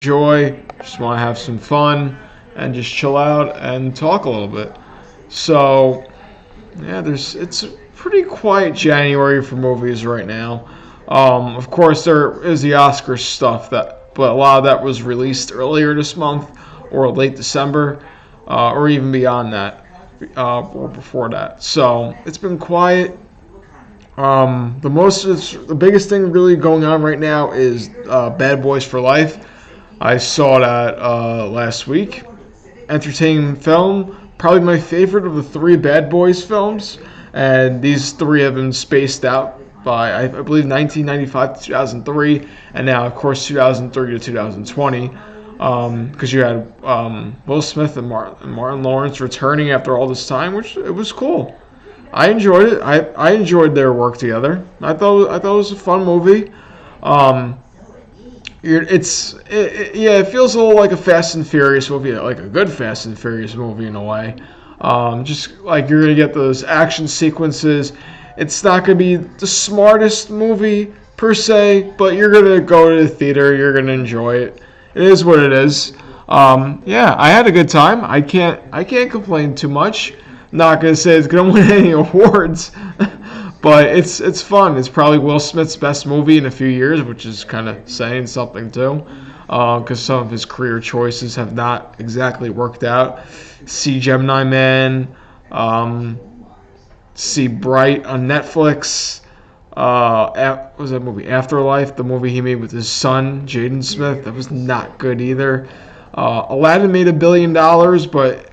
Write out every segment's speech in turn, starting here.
enjoy, just want to have some fun, and just chill out and talk a little bit. So, yeah, it's a pretty quiet January for movies right now. Of course, there is the Oscar stuff but a lot of that was released earlier this month or late December, or even beyond that, or before that. So it's been quiet. The biggest thing really going on right now is Bad Boys for Life. I saw that last week. Entertaining film, probably my favorite of the three Bad Boys films, and these three have been spaced out by I believe 1995 to 2003, and now of course 2003 to 2020. Because you had Will Smith and Martin Lawrence returning after all this time, which it was cool. I enjoyed it. I enjoyed their work together. I thought it was a fun movie. Um, yeah, it feels a little like a Fast and Furious movie, like a good Fast and Furious movie in a way. Just like you're gonna get those action sequences. It's not gonna be the smartest movie per se, but you're gonna go to the theater. You're gonna enjoy it. It is what it is. Yeah, I had a good time. I can't complain too much. Not gonna say it's gonna win any awards, but it's fun. It's probably Will Smith's best movie in a few years, which is kind of saying something too, because some of his career choices have not exactly worked out. See Gemini Man, um, see Bright on Netflix. What was that movie? Afterlife, the movie he made with his son Jaden Smith. That was not good either. Aladdin made $1 billion, but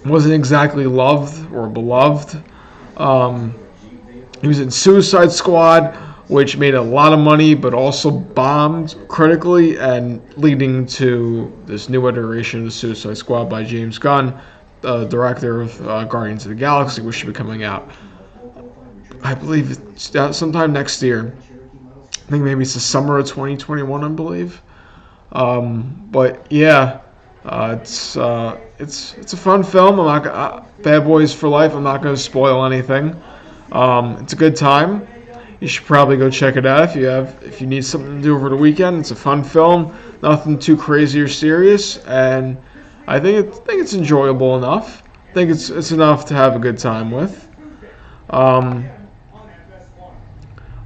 wasn't exactly loved or beloved. Um, he was in Suicide Squad, which made a lot of money but also bombed critically, and leading to this new iteration of the Suicide Squad by James Gunn, the director of Guardians of the Galaxy, which should be coming out, I believe, sometime next year. I think maybe it's the summer of 2021, I believe. But yeah, it's a fun film. I'm not Bad Boys for Life. I'm not going to spoil anything. It's a good time. You should probably go check it out if you need something to do over the weekend. It's a fun film. Nothing too crazy or serious, and I think it's enjoyable enough. I think it's enough to have a good time with. Um,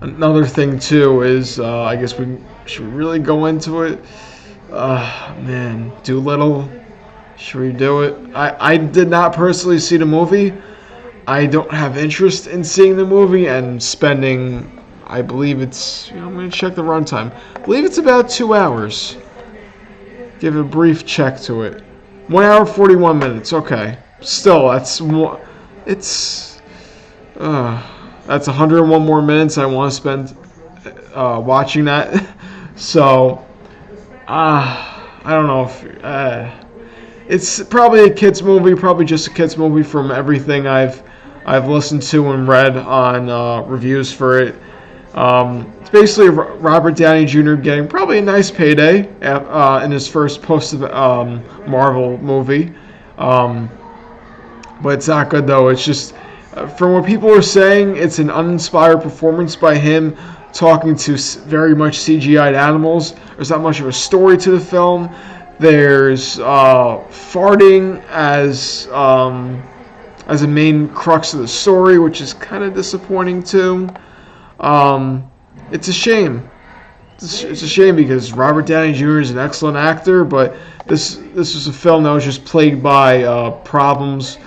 Another thing too is I guess we should really go into it. Man, Doolittle. Should we do it? I did not personally see the movie. I don't have interest in seeing the movie and spending. I believe I'm going to check the runtime. I believe it's about 2 hours. Give a brief check to it. 1 hour 41 minutes. Okay. Still, that's more. It's. That's 101 more minutes I want to spend watching that. So, I don't know if it's probably a kids movie, probably just a kids movie from everything I've listened to and read on reviews for it. It's basically Robert Downey Jr. getting probably a nice payday in his first post Marvel movie. But it's not good though. It's just from what people are saying, it's an uninspired performance by him talking to very much CGI'd animals. There's not much of a story to the film. There's farting as a main crux of the story, which is kind of disappointing too. It's a shame. It's a shame because Robert Downey Jr. is an excellent actor, but this was a film that was just plagued by problems.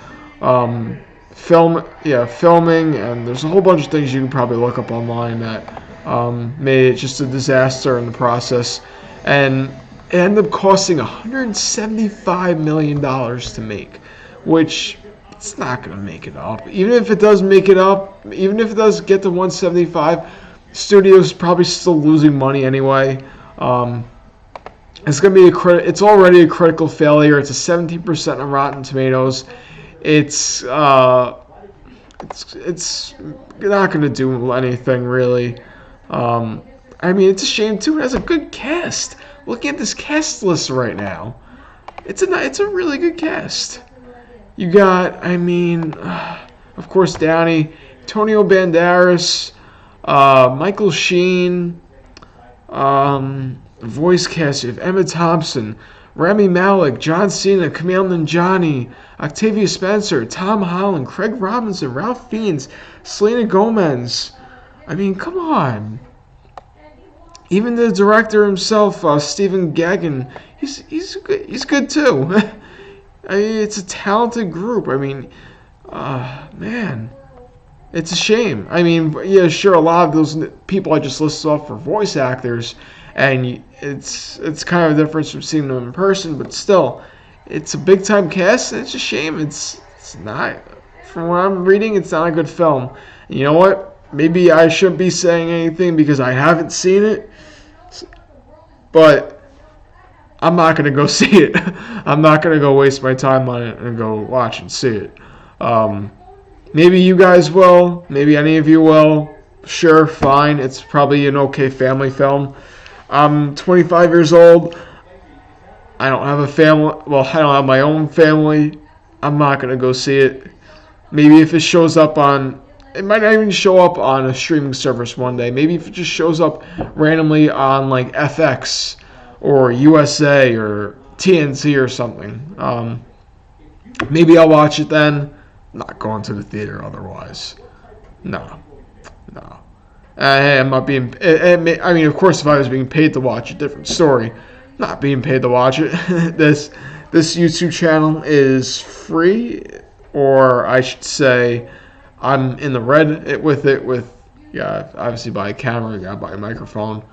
Filming, and there's a whole bunch of things you can probably look up online that made it just a disaster in the process, and it ended up costing $175 million to make, which it's not going to make it up. Even if it does make it up, even if it does get to 175, studio's probably still losing money anyway. It's going to be it's already a critical failure. It's a 17% on Rotten Tomatoes. It's not going to do anything really. It's a shame too. It has a good cast. Looking at this cast list right now, it's a really good cast. You got, of course, Downey, Antonio Banderas, Michael Sheen, voice cast, you have Emma Thompson, Rami Malek, John Cena, Kumail Nanjiani, Octavia Spencer, Tom Holland, Craig Robinson, Ralph Fiennes, Selena Gomez. I mean, come on. Even the director himself, Stephen Gaghan, he's good too. I mean, it's a talented group. I mean, man, it's a shame. I mean, yeah, sure, a lot of those people I just listed off are voice actors, and it's kind of a difference from seeing them in person, but still, it's a big time cast, and it's a shame. It's not, from what I'm reading, it's not a good film. And you know what? Maybe I shouldn't be saying anything because I haven't seen it, but I'm not going to go see it. I'm not going to go waste my time on it and go watch and see it. Maybe you guys will. Maybe any of you will. Sure, fine. It's probably an okay family film. I'm 25 years old. I don't have a family. Well, I don't have my own family. I'm not going to go see it. Maybe if it shows up on... It might not even show up on a streaming service one day. Maybe if it just shows up randomly on like FX or USA or TNT or something. Maybe I'll watch it then. Not going to the theater otherwise. No. I'm not being... I mean, of course, if I was being paid to watch a different story. Not being paid to watch it. This YouTube channel is free, or I should say... I'm in the red with it, obviously buy a camera, you gotta buy a microphone.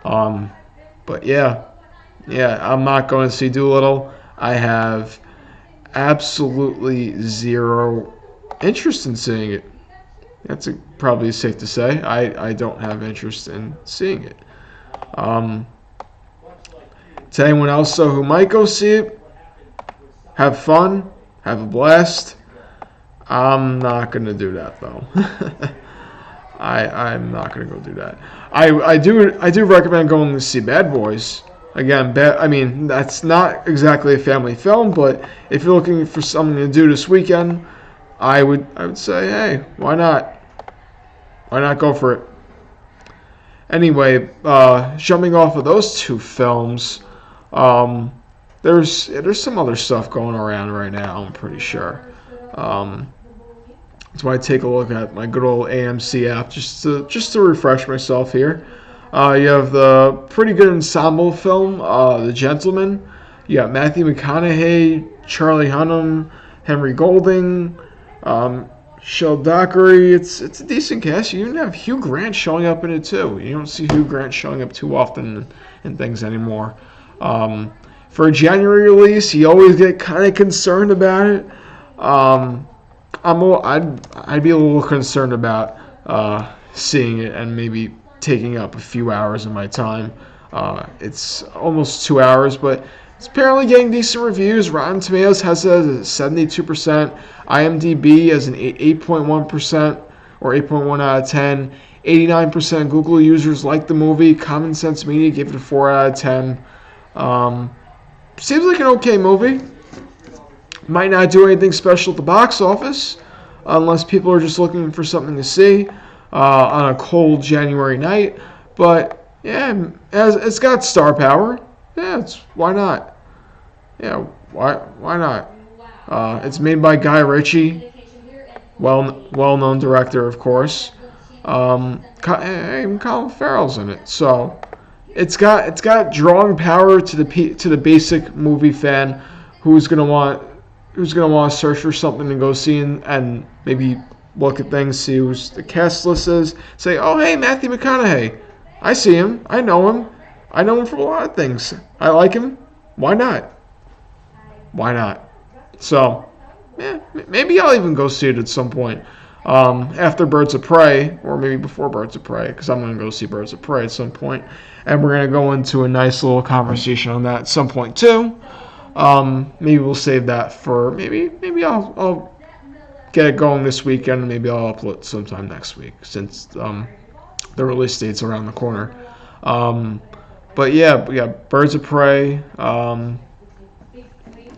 But yeah, I'm not going to see Doolittle. I have absolutely zero interest in seeing it. That's probably safe to say. I don't have interest in seeing it. To anyone else though who might go see it, have fun, have a blast. I'm not going to do that, though. I'm not going to go do that. I do recommend going to see Bad Boys. Again, I mean, that's not exactly a family film, but if you're looking for something to do this weekend, I would say, hey, why not? Why not go for it? Anyway, jumping off of those two films, there's some other stuff going around right now, I'm pretty sure. That's why I take a look at my good old AMC app just to refresh myself here. You have the pretty good ensemble film, The Gentleman. You got Matthew McConaughey, Charlie Hunnam, Henry Golding, Shel Dockery. It's a decent cast. You even have Hugh Grant showing up in it too. You don't see Hugh Grant showing up too often in things anymore. For a January release, you always get kind of concerned about it. I'd be a little concerned about seeing it and maybe taking up a few hours of my time. It's almost 2 hours, but it's apparently getting decent reviews. Rotten Tomatoes has it as 72%. IMDb as an 8.1% or 8.1 out of 10. 89% Google users like the movie. Common Sense Media gave it a 4 out of 10. Seems like an okay movie. Might not do anything special at the box office unless people are just looking for something to see on a cold January night. But yeah, it's got star power. Yeah, why not? Yeah, why not? It's made by Guy Ritchie, well-known director, of course. Even Colin Farrell's in it, so it's got drawing power to the basic movie fan who's gonna want to search for something to go see and maybe look at things, see who the cast list is, say, oh, hey, Matthew McConaughey. I see him. I know him. I know him from a lot of things. I like him. Why not? So, yeah, maybe I'll even go see it at some point. After Birds of Prey, or maybe before Birds of Prey, because I'm going to go see Birds of Prey at some point. And we're going to go into a nice little conversation on that at some point, too. Maybe we'll save that for maybe I'll get it going this weekend, and maybe I'll upload sometime next week since the release date's around the corner. But yeah, we got Birds of Prey.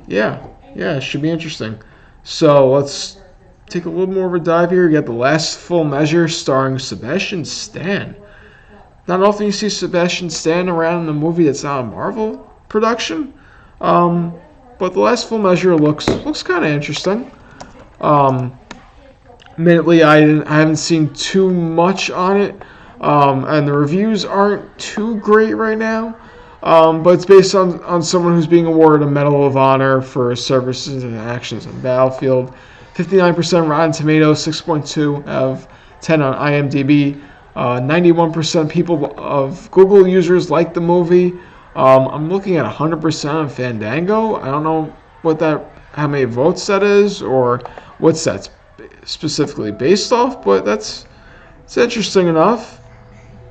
Yeah, it should be interesting. So let's take a little more of a dive here. You got The Last Full Measure starring Sebastian Stan. not often you see Sebastian Stan around in a movie that's not a Marvel production. But the last full measure looks kind of interesting. Um, Admittedly, I haven't seen too much on it, and the reviews aren't too great right now. But it's based on someone who's being awarded a Medal of Honor for services and actions on the battlefield. 59% Rotten Tomatoes, 6.2 out of 10 on IMDb. 91% people of Google users like the movie. I'm looking at 100% on Fandango. I don't know how many votes that is, or what's that specifically based off, but it's interesting enough.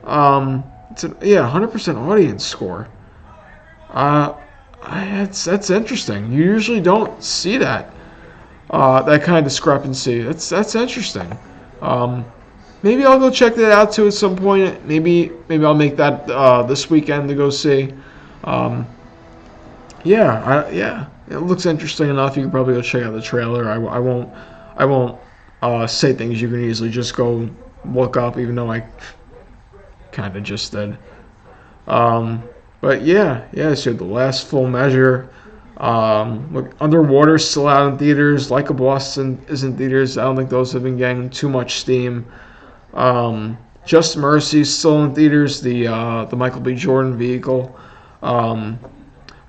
It's 100% audience score. That's interesting. You usually don't see that that kind of discrepancy. That's interesting. Maybe I'll go check that out too at some point. Maybe I'll make that this weekend to go see. It looks interesting enough. You can probably go check out the trailer. I won't say things you can easily just go look up, even though I kind of just did. But so the last full measure. Look, Underwater's still out in theaters. Like a Boston is in theaters. I don't think those have been getting too much steam. Just Mercy's still in theaters. The Michael B. Jordan vehicle.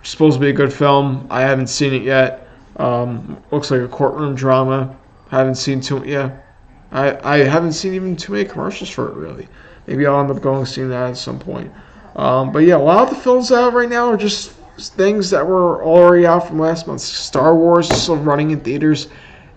Supposed to be a good film. I haven't seen it yet. Looks like a courtroom drama. Haven't seen I haven't seen even too many commercials for it really. Maybe I'll end up going and seeing that at some point. But yeah, a lot of the films out right now are just things that were already out from last month. Star Wars is still running in theaters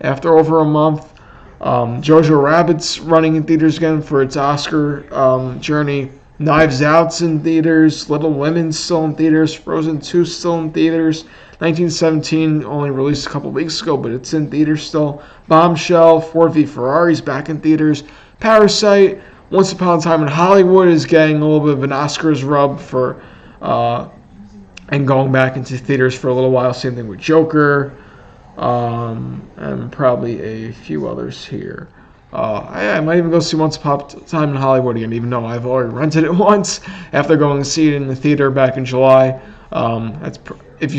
after over a month. Jojo Rabbit's running in theaters again for its Oscar journey. Knives Out's in theaters. Little Women's still in theaters. Frozen 2's still in theaters. 1917 only released a couple weeks ago, but it's in theaters still. Bombshell, Ford v Ferrari's back in theaters. Parasite, Once Upon a Time in Hollywood is getting a little bit of an Oscars rub for and going back into theaters for a little while. Same thing with Joker, and probably a few others here. I might even go see Once Upon a Time in Hollywood again, even though I've already rented it once after going to see it in the theater back in July. If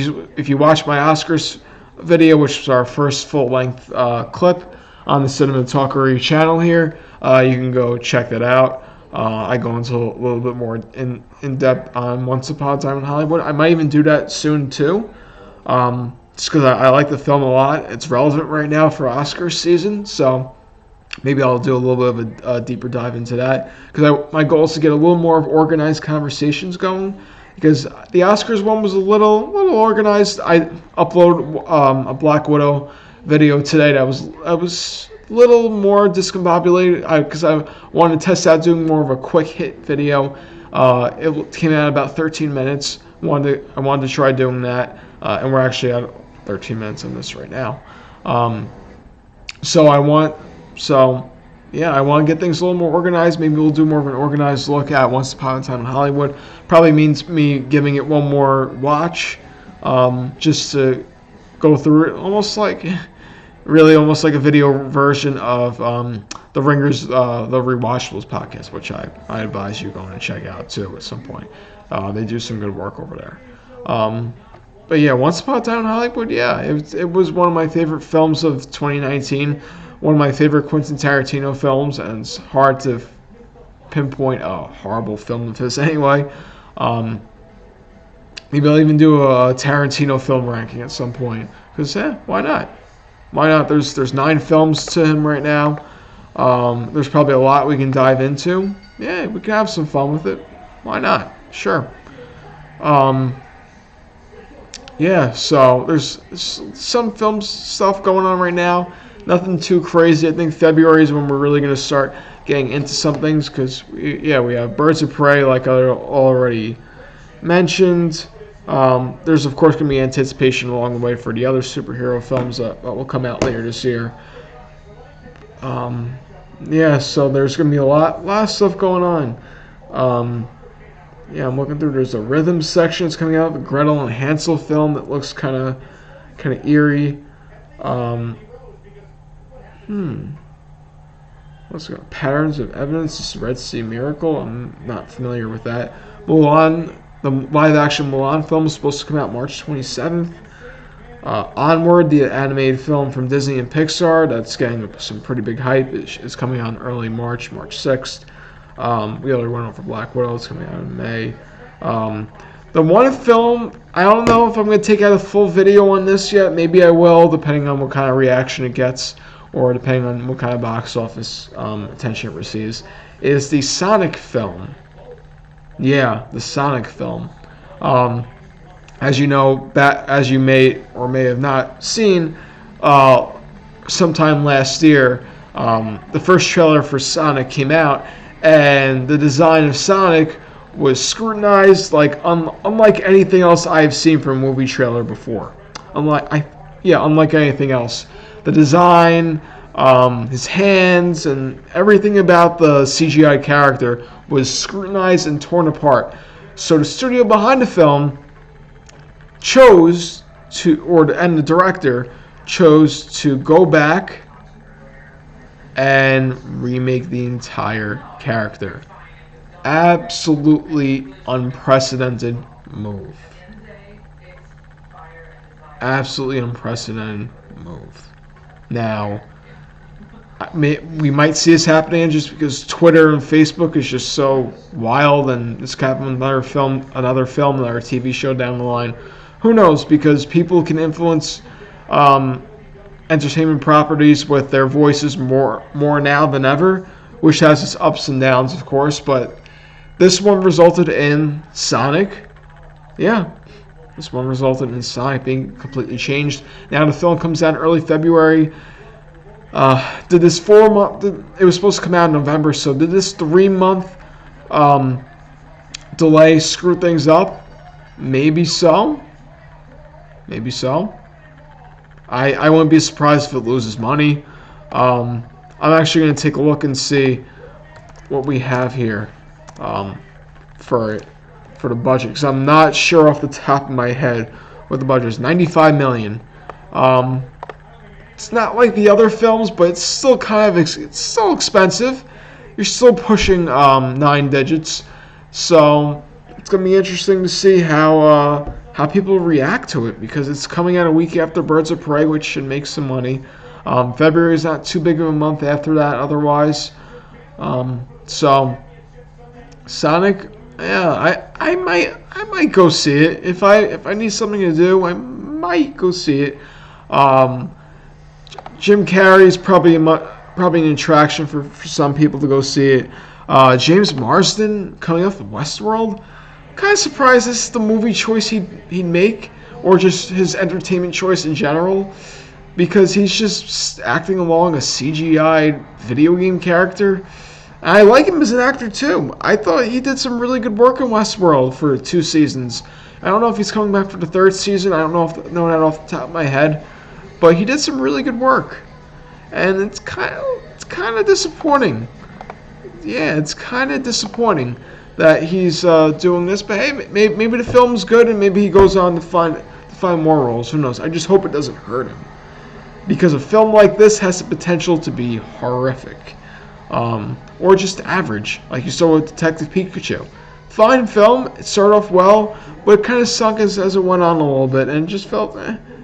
you watch my Oscars video, which was our first full-length clip on the Cinema Talkery channel here, you can go check that out. I go into a little bit more in depth on Once Upon a Time in Hollywood. I might even do that soon too, just because I like the film a lot. It's relevant right now for Oscars season, so maybe I'll do a little bit of a deeper dive into that, because my goal is to get a little more of organized conversations going, because the Oscars one was a little organized. I uploaded a Black Widow video today that was a little more discombobulated, because I wanted to test out doing more of a quick hit video. It came out about 13 minutes. I wanted to try doing that, and we're actually at 13 minutes on this right now. I want to get things a little more organized. Maybe we'll do more of an organized look at Once Upon a Time in Hollywood. Probably means me giving it one more watch, just to go through it, almost like a video version of the Ringers, the Rewatchables podcast, which I advise you going to check out too at some point. They do some good work over there. But yeah, Once Upon a Time in Hollywood, it was one of my favorite films of 2019. One of my favorite Quentin Tarantino films, and it's hard to pinpoint a horrible film of his anyway. Maybe I'll even do a Tarantino film ranking at some point, because why not? Why not? There's 9 films to him right now. There's probably a lot we can dive into. Yeah, we can have some fun with it. Why not? Sure. So there's some film stuff going on right now. Nothing too crazy. I think February is when we're really going to start getting into some things, because we have Birds of Prey, like I already mentioned. There's of course going to be anticipation along the way for the other superhero films that will come out later this year. So there's going to be a lot of stuff going on. I'm looking through. There's a rhythm section that's coming out. The Gretel and Hansel film that looks kind of eerie. What's it called? Patterns of Evidence, this Red Sea Miracle. I'm not familiar with that. Mulan, the live-action Mulan film is supposed to come out March 27th. Onward, the animated film from Disney and Pixar, that's getting some pretty big hype. It's coming out in early March 6th. We already went over Black Widow. It's coming out in May. The one film, I don't know if I'm going to take out a full video on this yet. Maybe I will, depending on what kind of reaction it gets, or depending on what kind of box office attention it receives, is the Sonic film. Yeah, the Sonic film. As you know, as you may or may have not seen, sometime last year, the first trailer for Sonic came out, and the design of Sonic was scrutinized like unlike anything else I've seen from a movie trailer before. Unlike anything else. The design, his hands, and everything about the CGI character was scrutinized and torn apart. So the studio behind the film chose to, and the director chose to go back and remake the entire character. Absolutely unprecedented move. Absolutely unprecedented move. Now, we might see this happening just because Twitter and Facebook is just so wild, and this could happen with another film, another TV show down the line. Who knows? Because people can influence entertainment properties with their voices more now than ever, which has its ups and downs, of course. But this one resulted in Sonic. Yeah, this one resulted in Sonic being completely changed. Now the film comes out in early February. Did this 4 month? It was supposed to come out in November, so did this 3 month delay screw things up? Maybe so. Maybe so. I wouldn't be surprised if it loses money. I'm actually going to take a look and see what we have here for the budget, because I'm not sure off the top of my head what the budget is. $95 million. It's not like the other films, but it's still it's still expensive. You're still pushing 9 digits, so it's going to be interesting to see how people react to it, because it's coming out a week after Birds of Prey, which should make some money. February is not too big of a month after that otherwise. So Sonic, yeah, I might go see it. If I need something to do, I might go see it. Jim Carrey's probably an attraction for some people to go see it. James Marsden coming off of Westworld. Kind of surprised this is the movie choice he'd make, or just his entertainment choice in general, because he's just acting along a CGI video game character. I like him as an actor too. I thought he did some really good work in Westworld for 2 seasons. I don't know if he's coming back for the 3rd season. I don't know that off the top of my head, but he did some really good work, and it's kind of disappointing. Yeah, it's kind of disappointing that he's doing this, but hey, maybe the film's good, and maybe he goes on to find more roles. Who knows? I just hope it doesn't hurt him, because a film like this has the potential to be horrific, or just average, like you saw with Detective Pikachu. Fine film, it started off well, but it kind of sunk as it went on a little bit, and just felt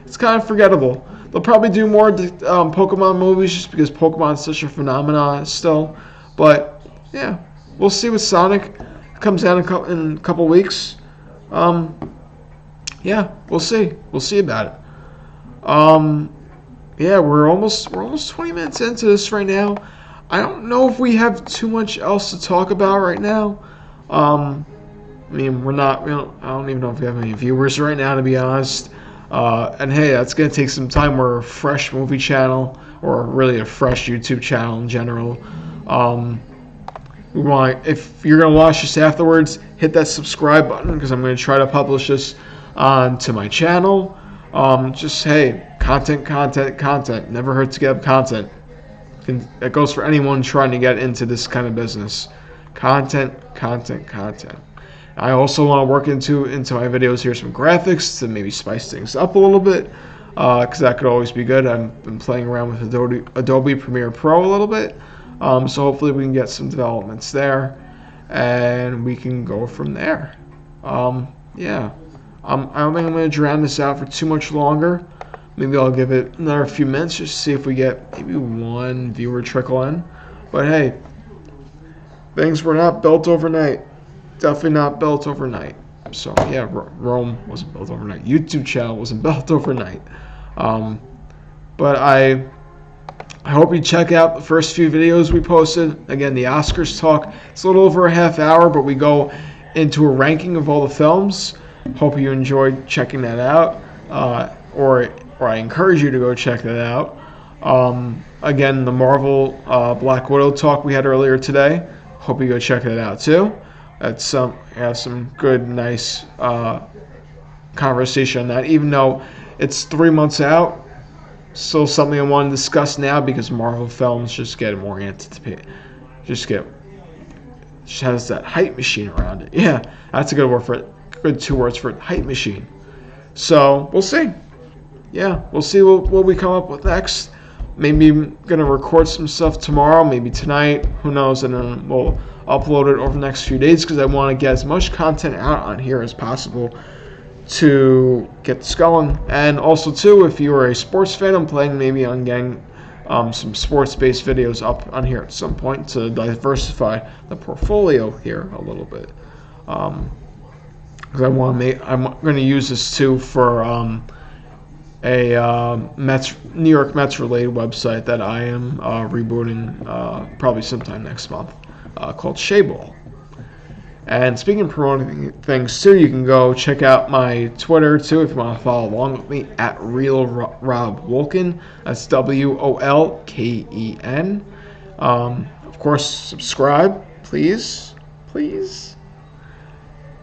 it's kind of forgettable. They'll probably do more Pokemon movies just because Pokemon's such a phenomenon still, but yeah, we'll see with Sonic. Comes out in a couple weeks. Yeah, we'll see. We'll see about it. Yeah, we're almost 20 minutes into this right now. I don't know if we have too much else to talk about right now. I mean, I don't even know if we have any viewers right now, to be honest. And hey, that's gonna take some time. We're a fresh movie channel, or really a fresh YouTube channel in general. If you're going to watch this afterwards, hit that subscribe button, because I'm going to try to publish this onto my channel. Just, hey, content. Never hurts to get up content. That goes for anyone trying to get into this kind of business. Content. I also want to work into my videos here some graphics to maybe spice things up a little bit, because that could always be good. I've been playing around with Adobe Premiere Pro a little bit. So hopefully we can get some developments there, and we can go from there. Yeah. I don't think I'm going to drown this out for too much longer. Maybe I'll give it another few minutes just to see if we get maybe one viewer trickle in. But hey, things were not built overnight. Definitely not built overnight. So yeah, Rome wasn't built overnight. YouTube channel wasn't built overnight. But I hope you check out the first few videos we posted. Again, the Oscars talk. It's a little over a half hour, but we go into a ranking of all the films. Hope you enjoyed checking that out, or I encourage you to go check that out. Again, the Marvel Black Widow talk we had earlier today. Hope you go check that out too. That's some good, nice conversation on that. Even though it's 3 months out, still something I want to discuss now because Marvel films just get more anticipated. Just has that hype machine around it. Yeah, that's a good word for it. Good 2 words for it. Hype machine. So we'll see. Yeah, we'll see what we come up with next. Maybe I'm gonna record some stuff tomorrow, maybe tonight. Who knows? And then we'll upload it over the next few days because I want to get as much content out on here as possible to get this going. And also too, if you are a sports fan, I'm planning maybe on getting some sports-based videos up on here at some point to diversify the portfolio here a little bit. Because I'm going to use this too for a New York Mets related website that I am rebooting probably sometime next month called Shayball. And speaking of promoting things too, you can go check out my Twitter too if you want to follow along with me at RealRobWolken. That's WOLKEN. Of course, subscribe, please,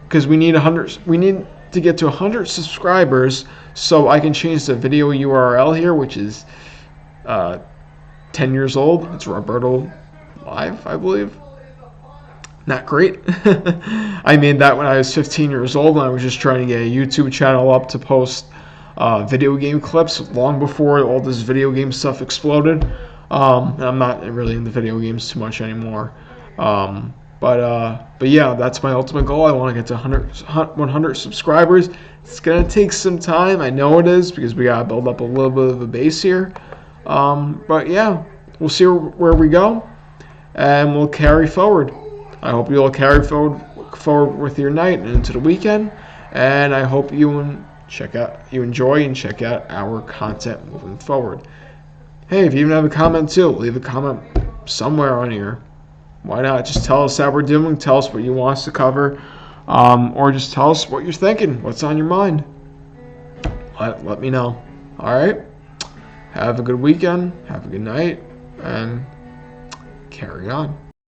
because we need 100. We need to get to 100 subscribers so I can change the video URL here, which is 10 years old. It's Roberto Live, I believe. Not great. I made that when I was 15 years old, and I was just trying to get a YouTube channel up to post video game clips long before all this video game stuff exploded. And I'm not really into video games too much anymore. But yeah, that's my ultimate goal. I want to get to 100 subscribers. It's going to take some time. I know it is because we got to build up a little bit of a base here. But yeah, we'll see where we go, and we'll carry forward. I hope you all carry forward with your night and into the weekend, and I hope you enjoy and check out our content moving forward. Hey, if you even have a comment too, leave a comment somewhere on here. Why not? Just tell us how we're doing. Tell us what you want us to cover, or just tell us what you're thinking. What's on your mind? Let me know. All right. Have a good weekend. Have a good night, and carry on.